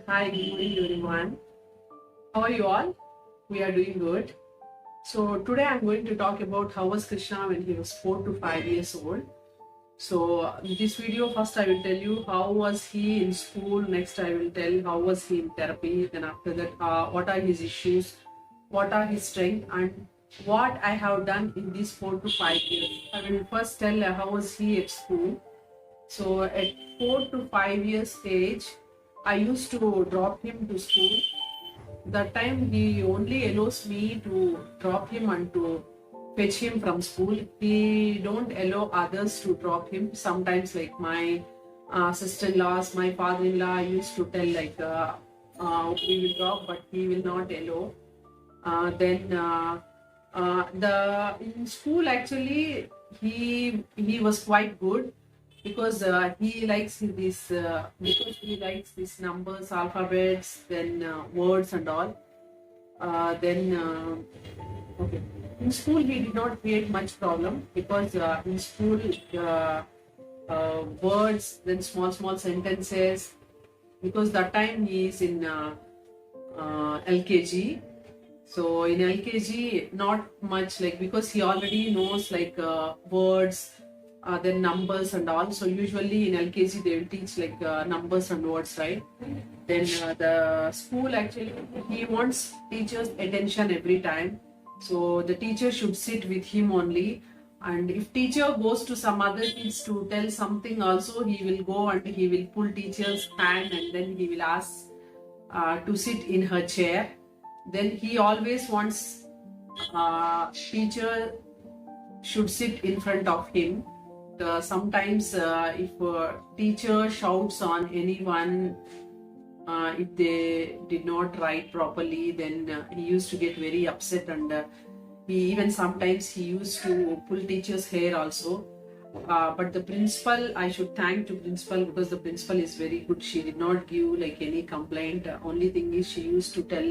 Hi, good morning everyone. How are you all? We are doing good. So today I'm going to talk about how was Krishna when he was 4 to 5 years old. So in this video, first I will tell you how was he in school. Next I will tell how was he in therapy. Then after that, what are his issues, what are his strengths, and what I have done in these 4 to 5 years. I will first tell how was he at school. So at 4 to 5 years age, I used to drop him to school. That time he only allows me to drop him and to fetch him from school. He don't allow others to drop him. Sometimes like my sister-in-laws, my father-in-law used to tell we will drop, but he will not allow. The in school actually he was quite good because he likes these numbers, alphabets, then words and all. Okay. In school he did not create much problem because in school words, then small sentences, because that time he is in LKG. So in LKG, not much because he already knows words, then numbers and all. So usually in LKG they will teach numbers and words, right? Then the school actually, he wants teachers' attention every time. So the teacher should sit with him only. And if teacher goes to some other kids to tell something also, he will go and he will pull teacher's hand and then he will ask to sit in her chair. Then he always wants teacher should sit in front of him. Sometimes if teacher shouts on anyone, if they did not write properly, then he used to get very upset, and sometimes he used to pull teacher's hair also. But the principal, I should thank to principal because the principal is very good. She did not give any complaint. Only thing is she used to tell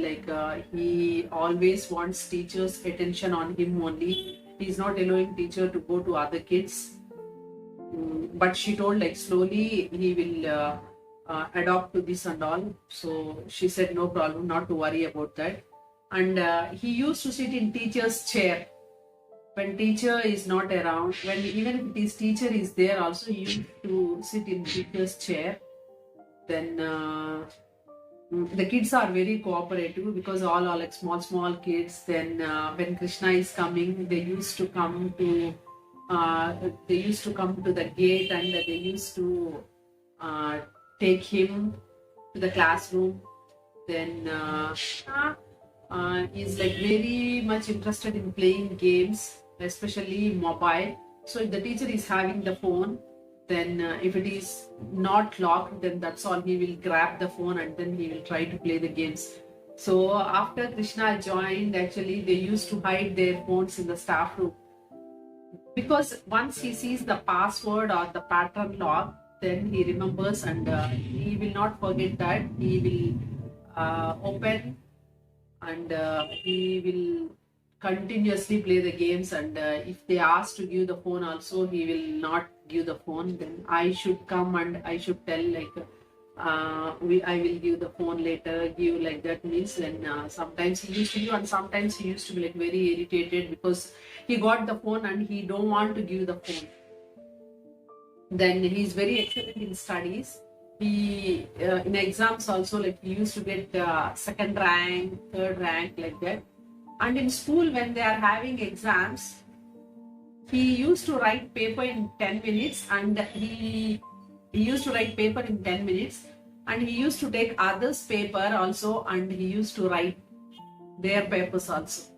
he always wants teachers' attention on him only. He's not allowing teacher to go to other kids. But she told slowly he will adopt to this and all. So she said no problem, not to worry about that. And he used to sit in teacher's chair. When teacher is not around, even if his teacher is there also, he used to sit in teacher's chair. Then the kids are very cooperative because all are small kids. Then when Krishna is coming, they used to come to the gate, and they used to take him to the classroom. Then he's very much interested in playing games, especially mobile. So if the teacher is having the phone, then if it is not locked, then that's all, he will grab the phone and then he will try to play the games. So after Krishna joined, actually they used to hide their phones in the staff room, because once he sees the password or the pattern lock, then he remembers, and he will not forget that. He will open, and he will continuously play the games. And if they ask to give the phone also, he will not give the phone. Then I should come and I should tell I will give the phone later, give like that means. Then sometimes he used to give, and sometimes he used to be very irritated because he got the phone and he don't want to give the phone. Then he is very excellent in studies. He in exams also, he used to get second rank, third rank, like that. And in school, when they are having exams, he used to write paper in 10 minutes, and he used to write paper in 10 minutes, and he used to take others' paper also, and he used to write their papers also.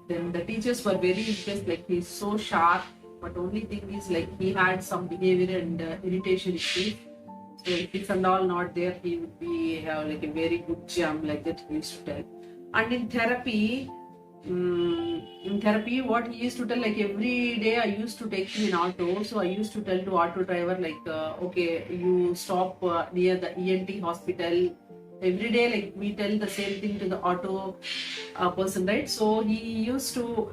Then the teachers were very impressed, he's so sharp, but only thing is he had some behavior and irritation issues. So if it's and all not there, he would be have a very good jam, like that he used to tell. And in therapy, what he used to tell, every day I used to take him in auto. So I used to tell to auto driver okay, you stop near the ENT hospital. Every day we tell the same thing to the auto person, right? So he used to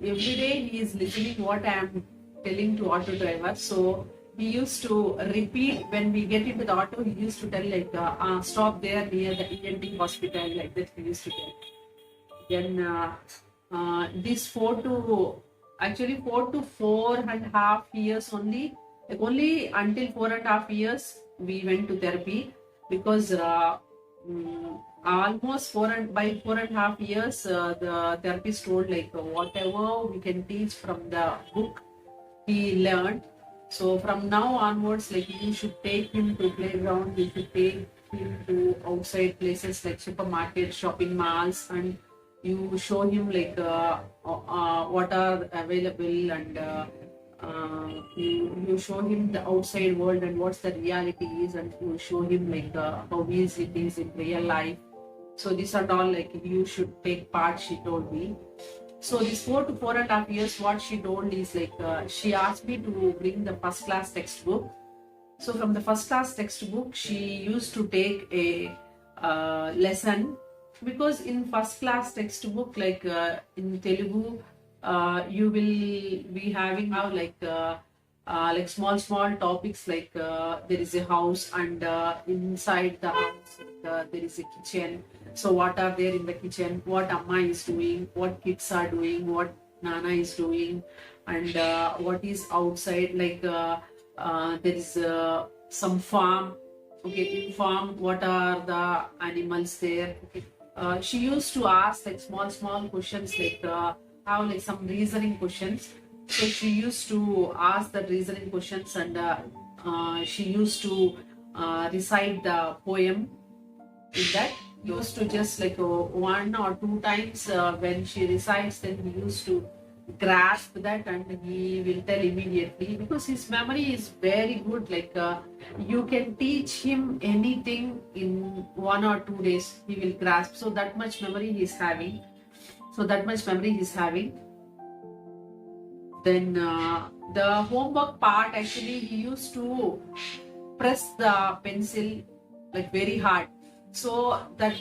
every day he is listening what I am telling to auto driver. So he used to repeat when we get into the auto. He used to tell like, stop there near the ENT hospital, like that he used to tell. Then this 4 to 4.5 years only, like only until 4.5 years we went to therapy, because almost by 4.5 years the therapist told like, whatever we can teach from the book he learned. So from now onwards, like you should take him to playground, you should take him to outside places like supermarkets, shopping malls, and you show him like what are available, and you show him the outside world and what's the reality is, and you show him like how easy it is in real life. So these are all like you should take part, she told me. So this 4 to 4.5 years, what she told is like, she asked me to bring the first class textbook. So from the first class textbook, she used to take a lesson, because in first class textbook, like in Telugu, you will be having like small topics, like there is a house, and inside the house there is a kitchen. So what are there in the kitchen, what Amma is doing, what kids are doing, what Nana is doing, and what is outside, like there is some farm. Okay, in farm, what are the animals there? Okay. She used to ask like small questions, like have like some reasoning questions. So she used to ask the reasoning questions, and she used to recite the poem in that. Used to just like 1 or 2 times when she recites, then he used to grasp that and he will tell immediately, because his memory is very good. Like you can teach him anything in 1 or 2 days, he will grasp. So that much memory he is having. Then the homework part, actually he used to press the pencil like very hard, so that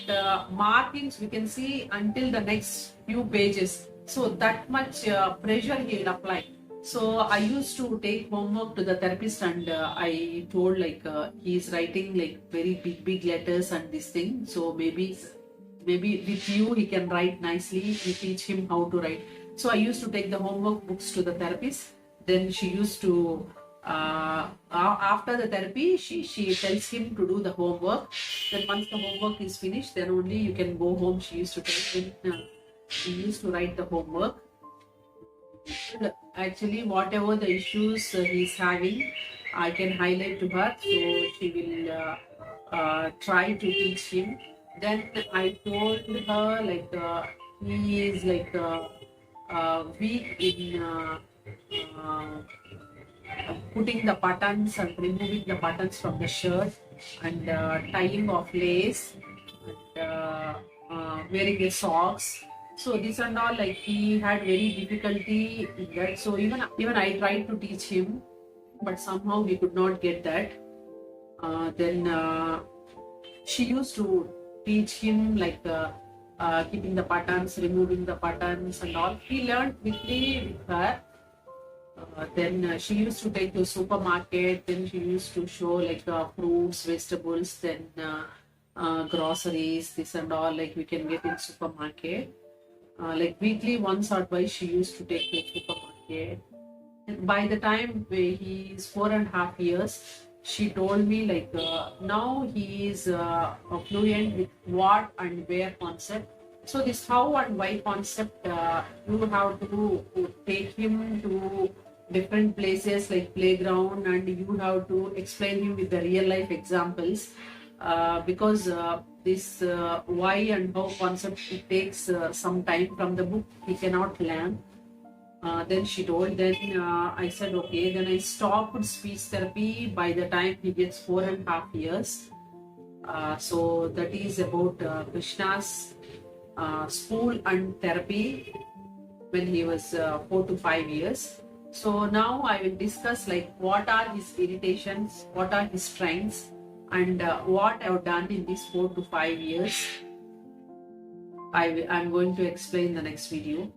markings we can see until the next few pages. So that much pressure he will apply. So I used to take homework to the therapist, and I told like he is writing like very big letters and this thing. So maybe with you he can write nicely. You teach him how to write. So I used to take the homework books to the therapist. Then she used to after the therapy, she tells him to do the homework. Then once the homework is finished, then only you can go home. She used to tell him. She used to write the homework. Actually, whatever the issues he's having, I can highlight to her, so she will try to teach him. Then I told her like he is like weak in putting the buttons and removing the buttons from the shirt, and tying of lace, and wearing a socks. So these and all, like he had very difficulty in that. So even I tried to teach him, but somehow we could not get that. Then she used to teach him like keeping the buttons, removing the buttons and all. He learned quickly with her. Then she used to take to supermarket. Then she used to show like fruits, vegetables, then groceries, this and all, like we can get in supermarket. Like weekly once or twice she used to take to supermarket. And by the time he is 4.5 years, she told me like now he is fluent with what and where concept. So this how and why concept, you have to take him to different places like playground, and you have to explain him with the real life examples, because this why and how concept, it takes some time from the book, he cannot learn. Then she told, then I said okay. Then I stopped speech therapy by the time he gets 4.5 years. So that is about Krishna's school and therapy when he was 4 to 5 years. So now I will discuss like what are his irritations, what are his strengths, and what I have done in these 4 to 5 years. I'm going to explain the next video.